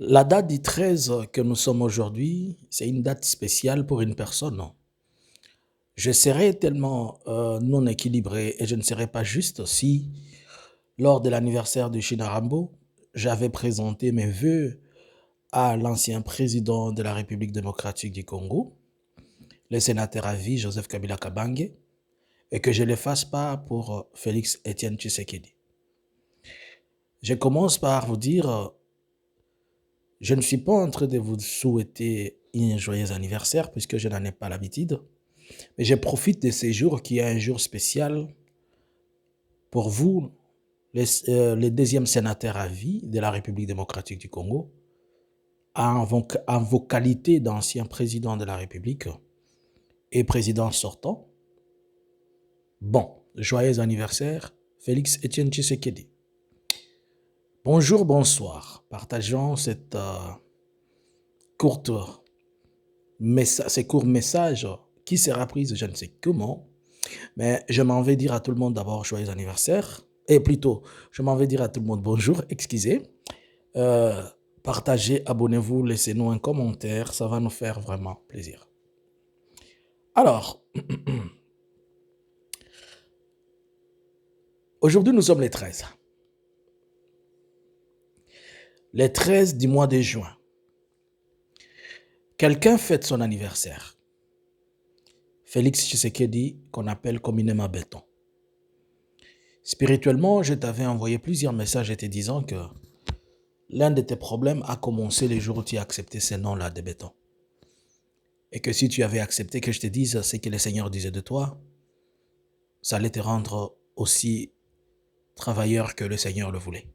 La date du 13 que nous sommes aujourd'hui, c'est une date spéciale pour une personne. Je serais tellement non équilibré et je ne serais pas juste si, lors de l'anniversaire de Shinarambo, j'avais présenté mes vœux à l'ancien président de la République démocratique du Congo, le sénateur à vie Joseph Kabila Kabange, et que je ne le fasse pas pour Félix Etienne Tshisekedi. Je commence par vous dire, je ne suis pas en train de vous souhaiter un joyeux anniversaire puisque je n'en ai pas l'habitude. Mais je profite de ce jour qui est un jour spécial pour vous, les deuxième sénateur à vie de la République démocratique du Congo, en vos qualités d'ancien président de la République et président sortant. Bon, joyeux anniversaire, Félix Etienne Tshisekedi. Bonjour, bonsoir. Partageons cette courte ces courts messages qui sera prise je ne sais comment. Mais je m'en vais dire à tout le monde d'abord joyeux anniversaire. Et plutôt, je m'en vais dire à tout le monde bonjour, excusez. Euh, Partagez, abonnez-vous, laissez-nous un commentaire, ça va nous faire vraiment plaisir. Alors, aujourd'hui nous sommes les 13. Les 13 du mois de juin. Quelqu'un fête son anniversaire. Félix Tshisekedi, qu'on appelle communément Béton. Spirituellement, je t'avais envoyé plusieurs messages te disant que l'un de tes problèmes a commencé le jour où tu as accepté ce nom-là de Béton. Et que si tu avais accepté que je te dise ce que le Seigneur disait de toi, ça allait te rendre aussi travailleur que le Seigneur le voulait.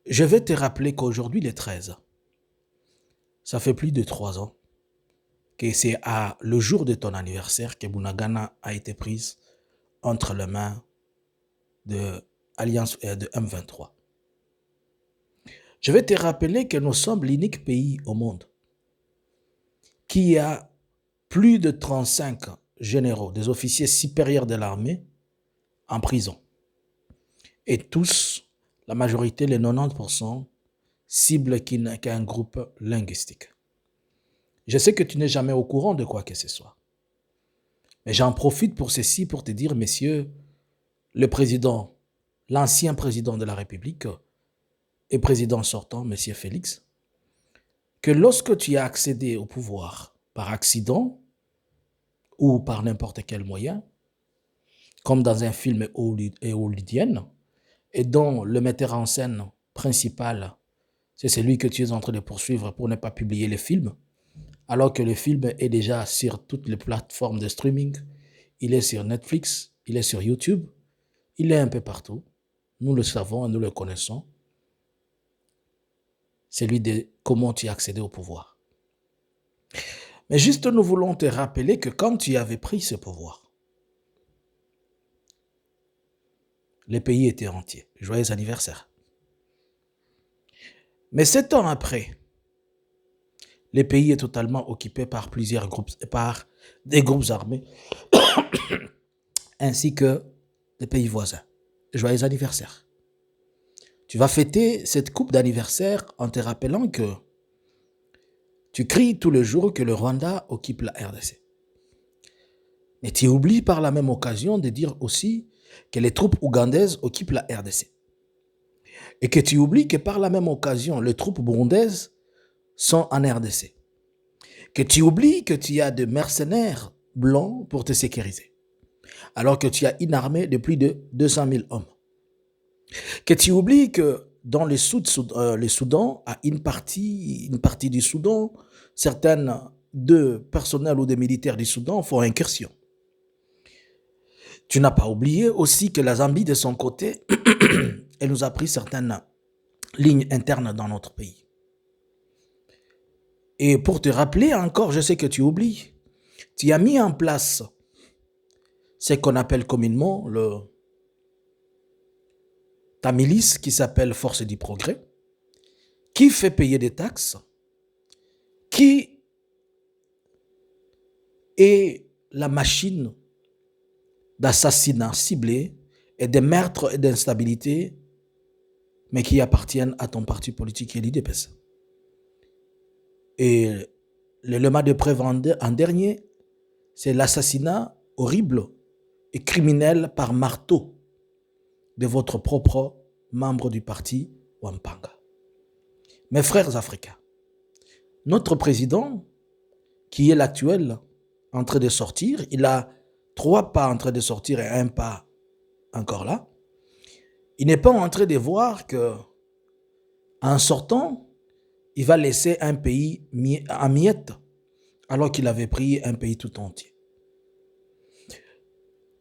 Je vais te rappeler qu'aujourd'hui, le 13, ça fait plus de 3 ans que c'est à le jour de ton anniversaire que Bunagana a été prise entre les mains de Alliance de M23. Je vais te rappeler que nous sommes l'unique pays au monde qui a plus de 35 généraux, des officiers supérieurs de l'armée, en prison. Et tous, la majorité, les 90%, ciblent qu'un groupe linguistique. Je sais que tu n'es jamais au courant de quoi que ce soit. Mais j'en profite pour ceci, pour te dire, messieurs, le président, l'ancien président de la République et président sortant, monsieur Félix, que lorsque tu as accédé au pouvoir par accident ou par n'importe quel moyen, comme dans un film hollywoodien, et dont le metteur en scène principal, c'est celui que tu es en train de poursuivre pour ne pas publier le film, alors que le film est déjà sur toutes les plateformes de streaming, il est sur Netflix, il est sur YouTube, il est un peu partout. Nous le savons et nous le connaissons. C'est lui de comment tu as accédé au pouvoir. Mais juste nous voulons te rappeler que quand tu avais pris ce pouvoir, le pays était entier. Joyeux anniversaire. Mais 7 ans après, le pays est totalement occupé par plusieurs groupes, par des groupes armés, ainsi que des pays voisins. Joyeux anniversaire. Tu vas fêter cette coupe d'anniversaire en te rappelant que tu cries tout le jour que le Rwanda occupe la RDC. Mais tu oublies par la même occasion de dire aussi que les troupes ougandaises occupent la RDC. Et que tu oublies que par la même occasion, les troupes burundaises sont en RDC. Que tu oublies que tu as des mercenaires blancs pour te sécuriser. Alors que tu as une armée de plus de 200 000 hommes. Que tu oublies que dans le Soudan, à une partie du Soudan, certaines de personnels ou des militaires du Soudan font incursion. Tu n'as pas oublié aussi que la Zambie, de son côté, elle nous a pris certaines lignes internes dans notre pays. Et pour te rappeler encore, je sais que tu oublies, tu as mis en place ce qu'on appelle communément ta milice qui s'appelle Force du Progrès, qui fait payer des taxes, qui est la machine d'assassinat ciblé et de meurtre et d'instabilité mais qui appartiennent à ton parti politique qui est l'IDPS. Et l'élément de preuve en dernier, c'est l'assassinat horrible et criminel par marteau de votre propre membre du parti, Wampanga. Mes frères africains, notre président, qui est l'actuel, en train de sortir, il a 3 pas en train de sortir et 1 pas encore là. Il n'est pas en train de voir que, en sortant, il va laisser un pays en miettes, alors qu'il avait pris un pays tout entier.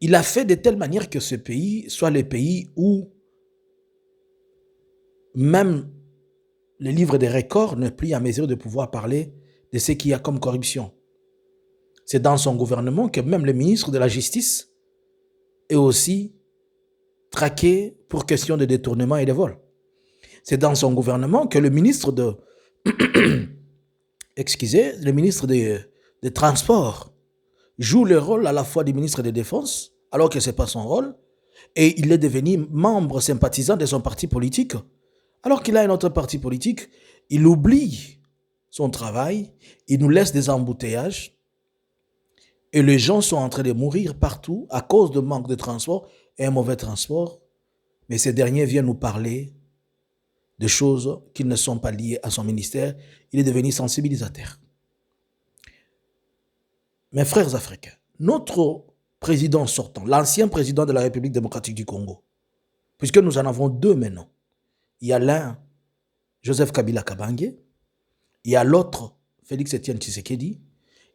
Il a fait de telle manière que ce pays soit le pays où même le livre des records n'est plus à mesure de pouvoir parler de ce qu'il y a comme corruption. C'est dans son gouvernement que même le ministre de la Justice est aussi traqué pour question de détournement et de vol. C'est dans son gouvernement que le ministre de le ministre des Transports joue le rôle à la fois du ministre de Défense, alors que ce n'est pas son rôle, et il est devenu membre sympathisant de son parti politique. Alors qu'il a un autre parti politique, il oublie son travail, il nous laisse des embouteillages, et les gens sont en train de mourir partout à cause de manque de transport et un mauvais transport. Mais ces derniers viennent nous parler de choses qui ne sont pas liées à son ministère. Il est devenu sensibilisateur. Mes frères africains, notre président sortant, l'ancien président de la République démocratique du Congo, puisque nous en avons 2 maintenant, il y a l'un, Joseph Kabila Kabange, il y a l'autre, Félix Etienne Tshisekedi.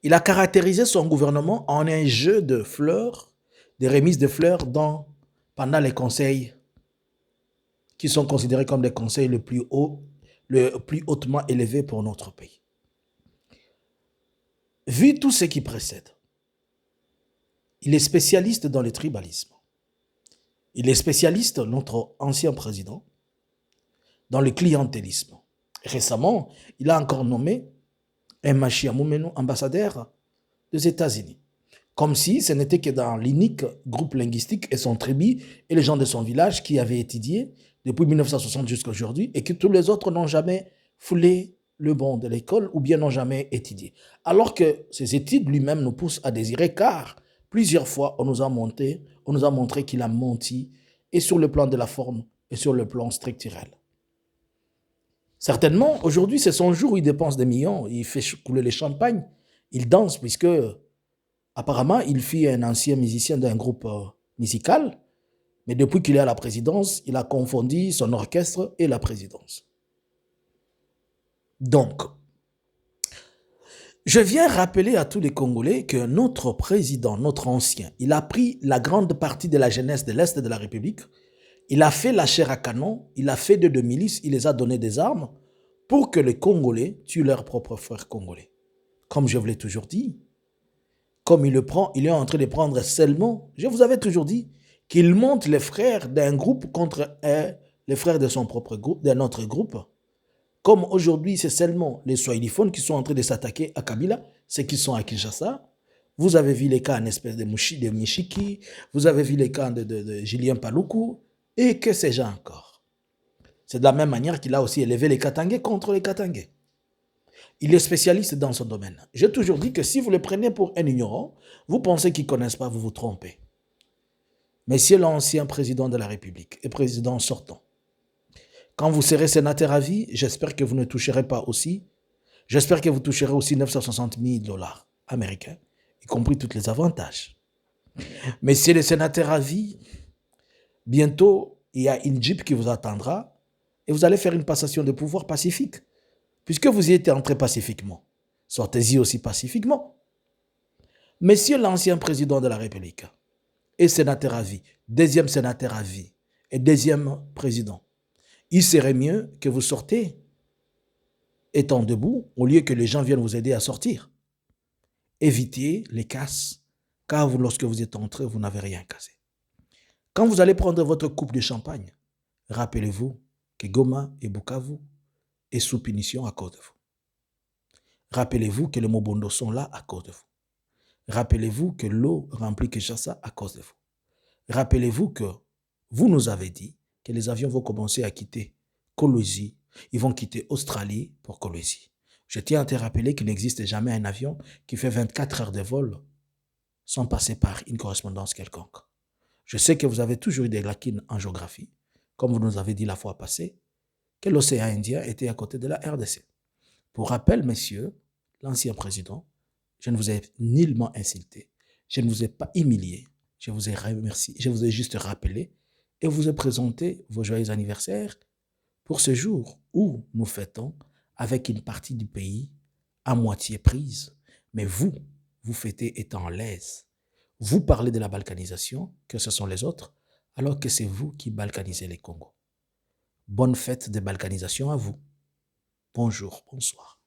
Il a caractérisé son gouvernement en un jeu de fleurs, des remises de fleurs pendant les conseils qui sont considérés comme les conseils le plus hautement élevés pour notre pays. Vu tout ce qui précède, il est spécialiste dans le tribalisme. Il est spécialiste, notre ancien président, dans le clientélisme. Récemment, il a encore nommé Machia Moumeno, ambassadeur des États-Unis. Comme si ce n'était que dans l'unique groupe linguistique et son tribu et les gens de son village qui avaient étudié depuis 1960 jusqu'à aujourd'hui et que tous les autres n'ont jamais foulé le banc de l'école ou bien n'ont jamais étudié. Alors que ces études lui-même nous poussent à désirer, car plusieurs fois on nous a montré qu'il a menti, et sur le plan de la forme et sur le plan structurel. Certainement, aujourd'hui, c'est son jour où il dépense des millions, il fait couler les champagnes, il danse, puisque apparemment, il fut un ancien musicien d'un groupe musical, mais depuis qu'il est à la présidence, il a confondu son orchestre et la présidence. Donc, je viens rappeler à tous les Congolais que notre président, notre ancien, il a pris la grande partie de la jeunesse de l'Est de la République. Il a fait la chair à canon, il a fait de milices, il les a donné des armes pour que les Congolais tuent leurs propres frères congolais. Comme je vous l'ai toujours dit, comme il est en train de prendre seulement, je vous avais toujours dit, qu'il monte les frères d'un groupe contre les frères de son propre groupe, d'un autre groupe. Comme aujourd'hui, c'est seulement les Swahiliphones qui sont en train de s'attaquer à Kabila, ceux qui sont à Kinshasa. Vous avez vu les cas en espèce de Mishiki, vous avez vu les cas de Julien Paluku, et que sais-je encore. C'est de la même manière qu'il a aussi élevé les Katangais contre les Katangais. Il est spécialiste dans son domaine. J'ai toujours dit que si vous le prenez pour un ignorant, vous pensez qu'il ne connaisse pas, vous vous trompez. Monsieur l'ancien président de la République et président sortant, quand vous serez sénateur à vie, j'espère que vous ne toucherez pas aussi, j'espère que vous toucherez aussi 960 000 $ américains, y compris tous les avantages. Monsieur le sénateur à vie, bientôt, il y a une Jeep qui vous attendra et vous allez faire une passation de pouvoir pacifique. Puisque vous y êtes entré pacifiquement, sortez-y aussi pacifiquement. Monsieur l'ancien président de la République et sénateur à vie, deuxième sénateur à vie et deuxième président, il serait mieux que vous sortez étant debout au lieu que les gens viennent vous aider à sortir. Évitez les casses, car lorsque vous êtes entré, vous n'avez rien cassé. Quand vous allez prendre votre coupe de champagne, rappelez-vous que Goma et Bukavu est sous punition à cause de vous. Rappelez-vous que les Mobondo sont là à cause de vous. Rappelez-vous que l'eau remplit Kinshasa à cause de vous. Rappelez-vous que vous nous avez dit que les avions vont commencer à quitter Kolwezi. Ils vont quitter Australie pour Kolwezi. Je tiens à te rappeler qu'il n'existe jamais un avion qui fait 24 heures de vol sans passer par une correspondance quelconque. Je sais que vous avez toujours eu des lacunes en géographie, comme vous nous avez dit la fois passée, que l'océan Indien était à côté de la RDC. Pour rappel, messieurs, l'ancien président, je ne vous ai nullement insulté, je ne vous ai pas humilié, je vous ai remercié, je vous ai juste rappelé et vous ai présenté vos joyeux anniversaires pour ce jour où nous fêtons avec une partie du pays à moitié prise. Mais vous, vous fêtez étant à l'aise. Vous parlez de la balkanisation, que ce sont les autres, alors que c'est vous qui balkanisez les Congos. Bonne fête de balkanisation à vous. Bonjour, bonsoir.